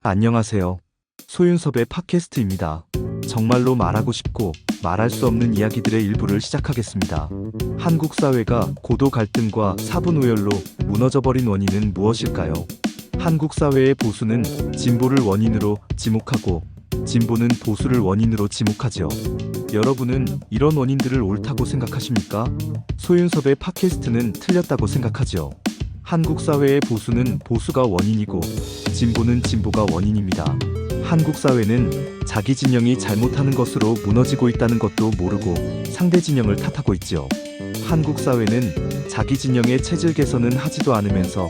안녕하세요. 소윤섭의 팟캐스트입니다. 정말로 말하고 싶고 말할 수 없는 이야기들의 일부를 시작하겠습니다. 한국 사회가 고도 갈등과 사분오열로 무너져버린 원인은 무엇일까요? 한국 사회의 보수는 진보를 원인으로 지목하고 진보는 보수를 원인으로 지목하죠. 여러분은 이런 원인들을 옳다고 생각하십니까? 소윤섭의 팟캐스트는 틀렸다고 생각하죠. 한국 사회의 보수는 보수가 원인이고 진보는 진보가 원인입니다. 한국 사회는 자기 진영이 잘못하는 것으로 무너지고 있다는 것도 모르고 상대 진영을 탓하고 있지요. 한국 사회는 자기 진영의 체질 개선은 하지도 않으면서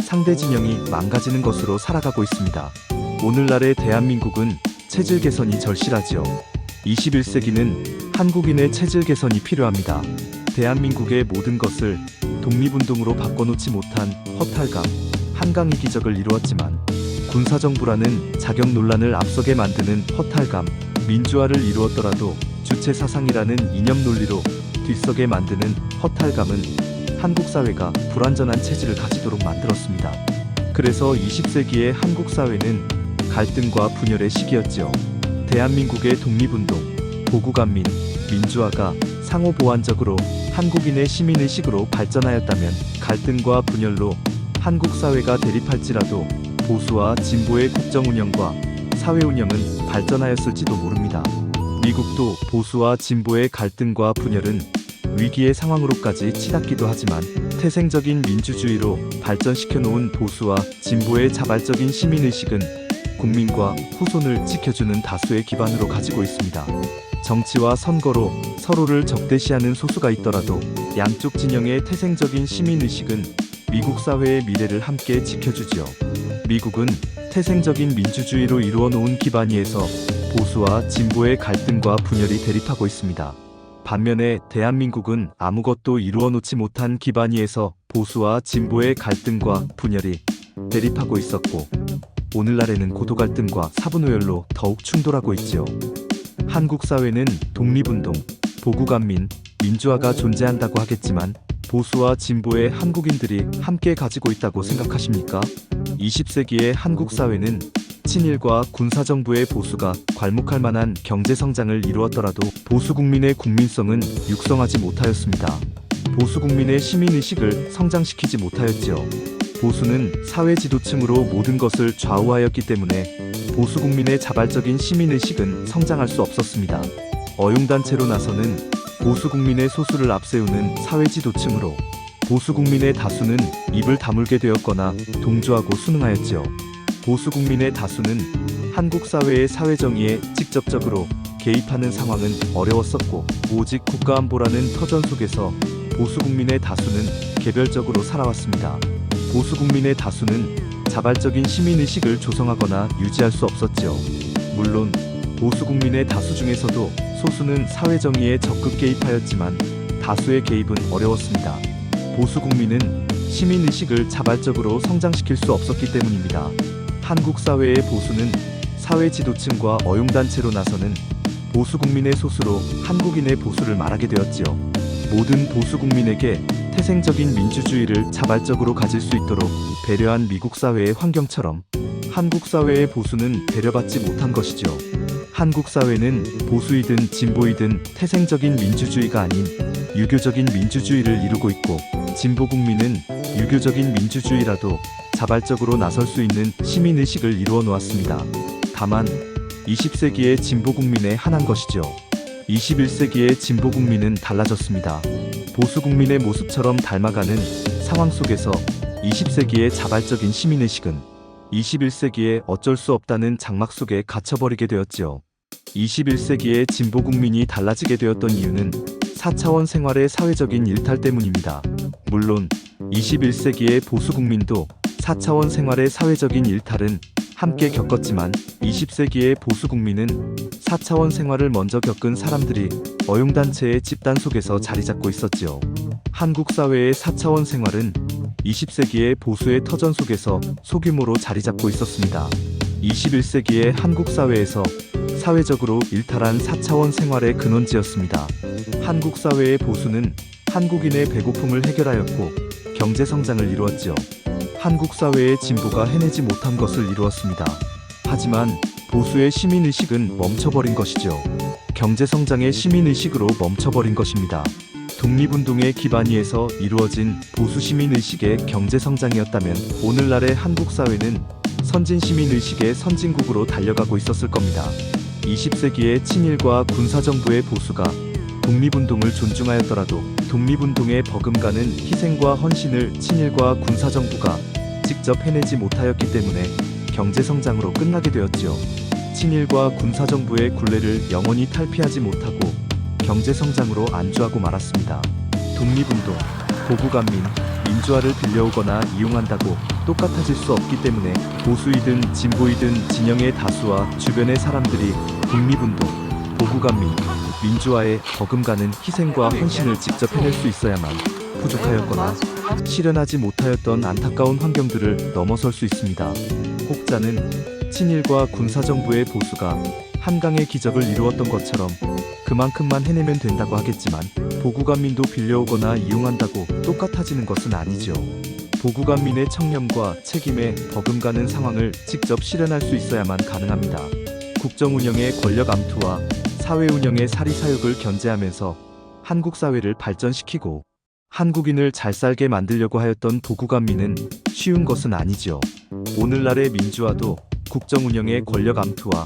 상대 진영이 망가지는 것으로 살아가고 있습니다. 오늘날의 대한민국은 체질 개선이 절실하지요. 21세기는 한국인의 체질 개선이 필요합니다. 대한민국의 모든 것을 독립운동으로 바꿔놓지 못한 허탈감, 한강이 기적을 이루었지만 군사정부라는 자격 논란을 앞서게 만드는 허탈감, 민주화를 이루었더라도 주체사상이라는 이념 논리로 뒤서게 만드는 허탈감은 한국 사회가 불완전한 체질을 가지도록 만들었습니다. 그래서 20세기의 한국 사회는 갈등과 분열의 시기였지요. 대한민국의 독립운동, 보국안민, 민주화가 상호보완적으로 한국인의 시민의식으로 발전하였다면 갈등과 분열로 한국 사회가 대립할지라도 보수와 진보의 국정운영과 사회운영은 발전하였을지도 모릅니다. 미국도 보수와 진보의 갈등과 분열은 위기의 상황으로까지 치닫기도 하지만 태생적인 민주주의로 발전시켜 놓은 보수와 진보의 자발적인 시민의식은 국민과 후손을 지켜주는 다수의 기반으로 가지고 있습니다. 정치와 선거로 서로를 적대시하는 소수가 있더라도 양쪽 진영의 태생적인 시민의식은 미국 사회의 미래를 함께 지켜주지요. 미국은 태생적인 민주주의로 이루어 놓은 기반 위에서 보수와 진보의 갈등과 분열이 대립하고 있습니다. 반면에 대한민국은 아무것도 이루어 놓지 못한 기반 위에서 보수와 진보의 갈등과 분열이 대립하고 있었고 오늘날에는 고도 갈등과 사분오열로 더욱 충돌하고 있지요. 한국 사회는 독립운동, 보국안민, 민주화가 존재한다고 하겠지만 보수와 진보의 한국인들이 함께 가지고 있다고 생각하십니까? 20세기의 한국 사회는 친일과 군사정부의 보수가 괄목할 만한 경제성장을 이루었더라도 보수국민의 국민성은 육성하지 못하였습니다. 보수국민의 시민의식을 성장시키지 못하였지요. 보수는 사회 지도층으로 모든 것을 좌우하였기 때문에 보수국민의 자발적인 시민의식은 성장할 수 없었습니다. 어용단체로 나서는 보수국민의 소수를 앞세우는 사회 지도층으로 보수국민의 다수는 입을 다물게 되었거나 동조하고 순응하였지요. 보수국민의 다수는 한국 사회의 사회정의에 직접적으로 개입하는 상황은 어려웠었고 오직 국가안보라는 터전 속에서 보수국민의 다수는 개별적으로 살아왔습니다. 보수국민의 다수는 자발적인 시민의식을 조성하거나 유지할 수 없었지요. 물론 보수국민의 다수 중에서도 소수는 사회정의에 적극 개입하였지만 다수의 개입은 어려웠습니다. 보수국민은 시민의식을 자발적으로 성장시킬 수 없었기 때문입니다. 한국 사회의 보수는 사회 지도층과 어용단체로 나서는 보수국민의 소수로 한국인의 보수를 말하게 되었지요. 모든 보수국민에게 태생적인 민주주의를 자발적으로 가질 수 있도록 배려한 미국 사회의 환경처럼 한국 사회의 보수는 배려받지 못한 것이죠. 한국 사회는 보수이든 진보이든 태생적인 민주주의가 아닌 유교적인 민주주의를 이루고 있고 진보 국민은 유교적인 민주주의라도 자발적으로 나설 수 있는 시민의식을 이루어 놓았습니다. 다만 20세기의 진보 국민에 한한 것이죠. 21세기의 진보 국민은 달라졌습니다. 보수 국민의 모습처럼 닮아가는 상황 속에서 20세기의 자발적인 시민의식은 21세기에 어쩔 수 없다는 장막 속에 갇혀버리게 되었지요. 21세기의 진보 국민이 달라지게 되었던 이유는 4차원 생활의 사회적인 일탈 때문입니다. 물론 21세기의 보수 국민도 4차원 생활의 사회적인 일탈은 함께 겪었지만 20세기의 보수 국민은 4차원 생활을 먼저 겪은 사람들이 어용단체의 집단 속에서 자리 잡고 있었지요. 한국 사회의 4차원 생활은 20세기의 보수의 터전 속에서 소규모로 자리 잡고 있었습니다. 21세기의 한국 사회에서 사회적으로 일탈한 4차원 생활의 근원지였습니다. 한국 사회의 보수는 한국인의 배고픔을 해결하였고 경제 성장을 이루었지요. 한국 사회의 진보가 해내지 못한 것을 이루었습니다. 하지만 보수의 시민의식은 멈춰버린 것이죠. 경제성장의 시민의식으로 멈춰버린 것입니다. 독립운동의 기반 위에서 이루어진 보수 시민의식의 경제성장이었다면 오늘날의 한국 사회는 선진 시민의식의 선진국으로 달려가고 있었을 겁니다. 20세기의 친일과 군사정부의 보수가 독립운동을 존중하였더라도 독립운동에 버금가는 희생과 헌신을 친일과 군사정부가 직접 해내지 못하였기 때문에 경제성장으로 끝나게 되었지요. 친일과 군사정부의 굴레를 영원히 탈피하지 못하고 경제성장으로 안주하고 말았습니다. 독립운동, 보국안민, 민주화를 빌려오거나 이용한다고 똑같아질 수 없기 때문에 보수이든 진보이든 진영의 다수와 주변의 사람들이 독립운동, 보국안민, 민주화에 버금가는 희생과 헌신을 직접 해낼 수 있어야만 부족하였거나 실현하지 못하였던 안타까운 환경들을 넘어설 수 있습니다. 혹자는 친일과 군사정부의 보수가 한강의 기적을 이루었던 것처럼 그만큼만 해내면 된다고 하겠지만 보국안민도 빌려오거나 이용한다고 똑같아지는 것은 아니죠. 보국안민의 청렴과 책임에 버금가는 상황을 직접 실현할 수 있어야만 가능합니다. 국정운영의 권력 암투와 사회운영의 사리사욕을 견제하면서 한국 사회를 발전시키고 한국인을 잘 살게 만들려고 하였던 보국안민은 쉬운 것은 아니지요. 오늘날의 민주화도 국정운영의 권력 암투와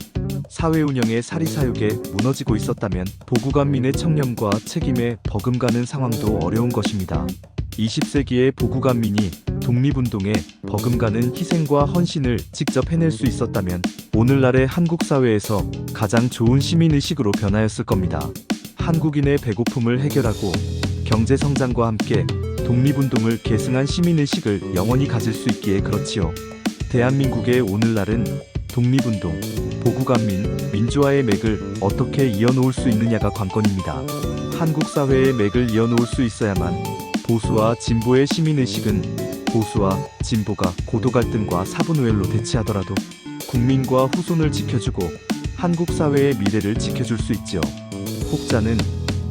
사회운영의 사리사욕에 무너지고 있었다면 보국안민의 청렴과 책임에 버금가는 상황도 어려운 것입니다. 20세기의 보국안민이 독립운동에 버금가는 희생과 헌신을 직접 해낼 수 있었다면 오늘날의 한국 사회에서 가장 좋은 시민의식으로 변하였을 겁니다. 한국인의 배고픔을 해결하고 경제성장과 함께 독립운동을 계승한 시민의식을 영원히 가질 수 있기에 그렇지요. 대한민국의 오늘날은 독립운동, 보국안민, 민주화의 맥을 어떻게 이어놓을 수 있느냐가 관건입니다. 한국 사회의 맥을 이어놓을 수 있어야만 보수와 진보의 시민의식은 보수와 진보가 고도 갈등과 사분우열로 대치하더라도 국민과 후손을 지켜주고 한국 사회의 미래를 지켜줄 수 있지요. 혹자는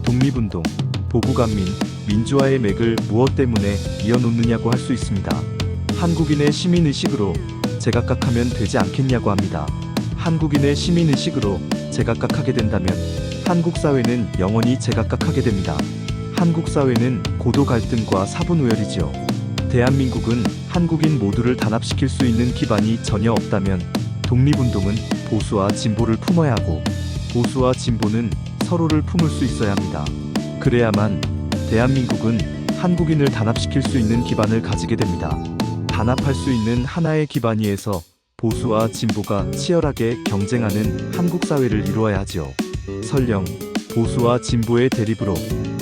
독립운동, 보국안민, 민주화의 맥을 무엇 때문에 이어놓느냐고 할 수 있습니다. 한국인의 시민의식으로 제각각하면 되지 않겠냐고 합니다. 한국인의 시민의식으로 제각각하게 된다면 한국 사회는 영원히 제각각하게 됩니다. 한국 사회는 고도 갈등과 사분우열이지요. 대한민국은 한국인 모두를 단합시킬 수 있는 기반이 전혀 없다면 독립운동은 보수와 진보를 품어야 하고 보수와 진보는 서로를 품을 수 있어야 합니다. 그래야만 대한민국은 한국인을 단합시킬 수 있는 기반을 가지게 됩니다. 단합할 수 있는 하나의 기반 위에서 보수와 진보가 치열하게 경쟁하는 한국 사회를 이루어야 하지요. 설령 보수와 진보의 대립으로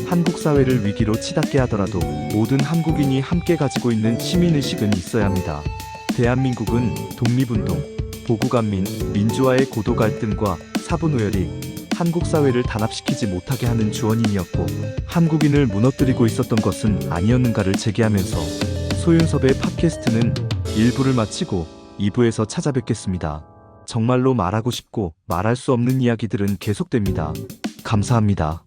한국 사회를 위기로 치닫게 하더라도 모든 한국인이 함께 가지고 있는 시민의식은 있어야 합니다. 대한민국은 독립운동, 보국안민, 민주화의 고도 갈등과 사분우열이 한국 사회를 단합시키지 못하게 하는 주원인이었고 한국인을 무너뜨리고 있었던 것은 아니었는가를 제기하면서 소윤섭의 팟캐스트는 1부를 마치고 2부에서 찾아뵙겠습니다. 정말로 말하고 싶고 말할 수 없는 이야기들은 계속됩니다. 감사합니다.